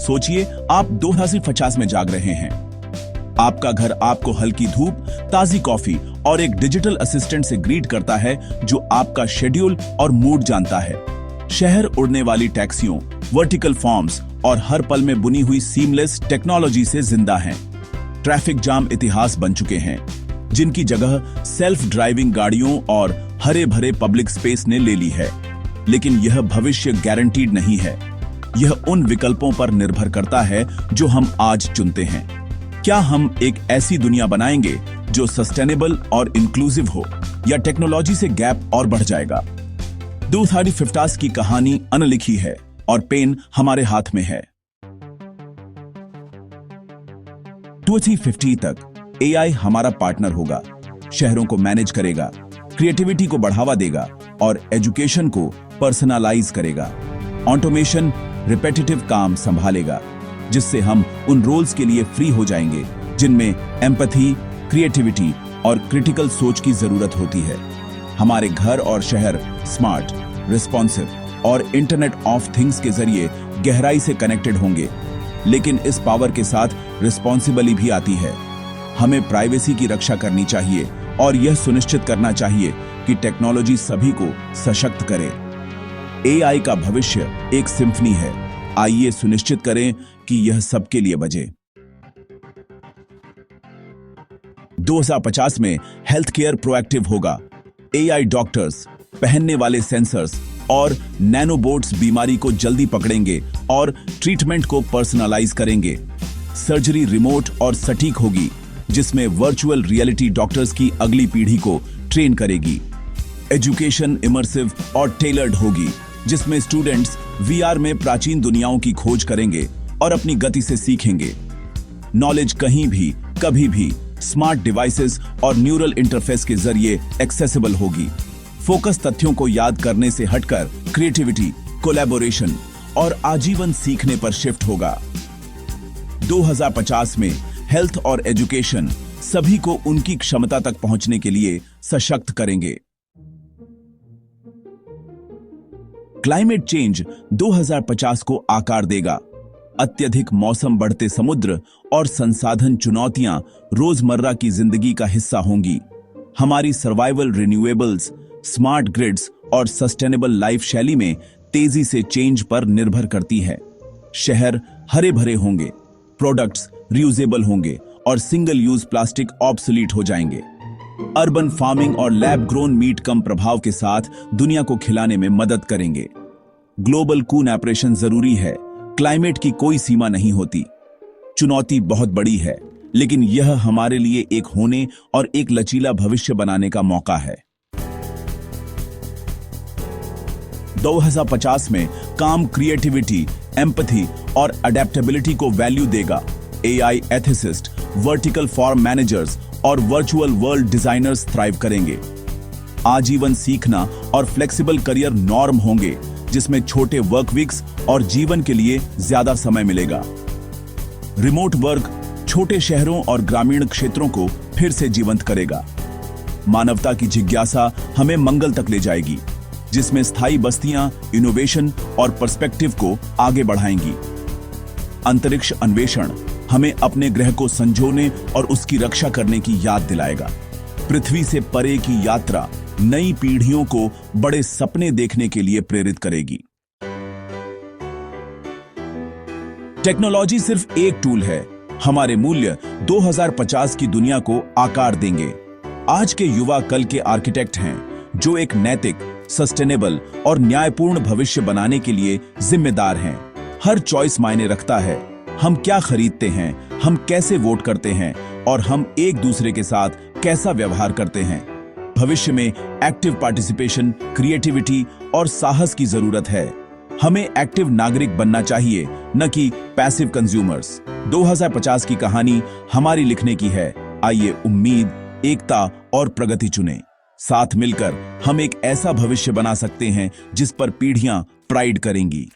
सोचिए, आप 2050 में जाग रहे हैं। आपका घर आपको हल्की धूप, ताजी कॉफी और एक डिजिटल असिस्टेंट से ग्रीट करता है जो आपका शेड्यूल और मूड जानता है। शहर उड़ने वाली टैक्सियों, वर्टिकल फॉर्म्स और हर पल में बुनी हुई सीमलेस टेक्नोलॉजी से जिंदा हैं। ट्रैफिक जाम इतिहास बन चुके हैं, जिनकी जगह सेल्फ ड्राइविंग गाड़ियों और हरे भरे पब्लिक स्पेस ने ले ली है। लेकिन यह भविष्य गारंटीड नहीं है। यह उन विकल्पों पर निर्भर करता है जो हम आज चुनते हैं। क्या हम एक ऐसी दुनिया बनाएंगे जो सस्टेनेबल और इंक्लूसिव हो, या टेक्नोलॉजी से गैप और बढ़ जाएगा? 2050 की कहानी अनलिखी है और पेन हमारे हाथ में है। 2050 तक एआई हमारा पार्टनर होगा, शहरों को मैनेज करेगा, क्रिएटिविटी को बढ़ावा देगा और एजुकेशन को पर्सनलाइज करेगा। ऑटोमेशन रिपेटिटिव काम संभालेगा, जिससे हम उन रोल्स के लिए फ्री हो जाएंगे जिनमें एम्पैथी, क्रिएटिविटी और क्रिटिकल सोच की जरूरत होती है। हमारे घर और शहर स्मार्ट, रिस्पॉन्सिव और इंटरनेट ऑफ थिंग्स के जरिए गहराई से कनेक्टेड होंगे। लेकिन इस पावर के साथ रिस्पॉन्सिबिलिटी भी आती है। हमें प्राइवेसी की रक्षा करनी चाहिए और यह सुनिश्चित करना चाहिए कि टेक्नोलॉजी सभी को सशक्त करे। एआई का भविष्य एक सिम्फनी है। आइए सुनिश्चित करें कि यह सबके लिए बजे। 2050 में हेल्थ केयर प्रोएक्टिव होगा। एआई डॉक्टर्स, पहनने वाले सेंसर्स और नैनोबोट्स बीमारी को जल्दी पकड़ेंगे और ट्रीटमेंट को पर्सनलाइज करेंगे। सर्जरी रिमोट और सटीक होगी, जिसमें वर्चुअल रियलिटी डॉक्टर्स की अगली पीढ़ी को ट्रेन करेगी। एजुकेशन इमर्सिव और टेलर्ड होगी, जिसमें स्टूडेंट्स वीआर में प्राचीन दुनियाओं की खोज करेंगे और अपनी गति से सीखेंगे। नॉलेज कहीं भी, कभी भी स्मार्ट डिवाइसेस और न्यूरल इंटरफेस के जरिए एक्सेसिबल होगी। फोकस तथ्यों को याद करने से हटकर क्रिएटिविटी, कोलैबोरेशन और आजीवन सीखने पर शिफ्ट होगा। 2050 में हेल्थ और एजुकेशन सभी को उनकी क्षमता तक पहुंचने के लिए सशक्त करेंगे। क्लाइमेट चेंज 2050 को आकार देगा। अत्यधिक मौसम, बढ़ते समुद्र और संसाधन चुनौतियां रोजमर्रा की जिंदगी का हिस्सा होंगी। हमारी सर्वाइवल रिन्यूएबल्स, स्मार्ट ग्रिड्स और सस्टेनेबल लाइफ शैली में तेजी से चेंज पर निर्भर करती है। शहर हरे भरे होंगे, प्रोडक्ट्स रीयूजेबल होंगे और सिंगल यूज प्लास्टिक ऑब्सोलीट हो जाएंगे। अर्बन फार्मिंग और लैब ग्रोन मीट कम प्रभाव के साथ दुनिया को खिलाने में मदद करेंगे। ग्लोबल कून ऑपरेशन जरूरी है। क्लाइमेट की कोई सीमा नहीं होती। चुनौती बहुत बड़ी है, लेकिन यह हमारे लिए एक होने और एक लचीला भविष्य बनाने का मौका है। 2050 में काम क्रिएटिविटी, एम्पैथी और अडेप्टेबिलिटी को वैल्यू देगा। AI ethicist, vertical form managers और वर्चुअल वर्ल्ड डिजाइनर्स थ्राइव करेंगे। आजीवन सीखना और फ्लेक्सिबल करियर नॉर्म होंगे, जिसमें छोटे वर्क वीक्स और जीवन के लिए ज्यादा समय मिलेगा। रिमोट वर्क छोटे शहरों और ग्रामीण क्षेत्रों को फिर से जीवंत करेगा। मानवता की जिज्ञासा हमें मंगल तक ले जाएगी, जिसमें स्थायी बस्तियां इनोवेशन और पर्सपेक्टिव को आगे बढ़ाएंगी। अंतरिक्ष अन्वेषण हमें अपने ग्रह को संजोने और उसकी रक्षा करने की याद दिलाएगा। पृथ्वी से परे की यात्रा नई पीढ़ियों को बड़े सपने देखने के लिए प्रेरित करेगी। टेक्नोलॉजी सिर्फ एक टूल है। हमारे मूल्य 2050 की दुनिया को आकार देंगे। आज के युवा कल के आर्किटेक्ट हैं, जो एक नैतिक, सस्टेनेबल और न्यायपूर्ण भविष्य बनाने के लिए जिम्मेदार हैं। हर चॉइस मायने रखता है। हम क्या खरीदते हैं, हम कैसे वोट करते हैं और हम एक दूसरे के साथ कैसा व्यवहार करते हैं। भविष्य में एक्टिव पार्टिसिपेशन, क्रिएटिविटी और साहस की जरूरत है। हमें एक्टिव नागरिक बनना चाहिए, न कि पैसिव कंज्यूमर्स। 2050 की कहानी हमारी लिखने की है। आइए उम्मीद, एकता और प्रगति चुनें। साथ मिलकर हम एक ऐसा भविष्य बना सकते हैं जिस पर पीढ़ियां प्राइड करेंगी।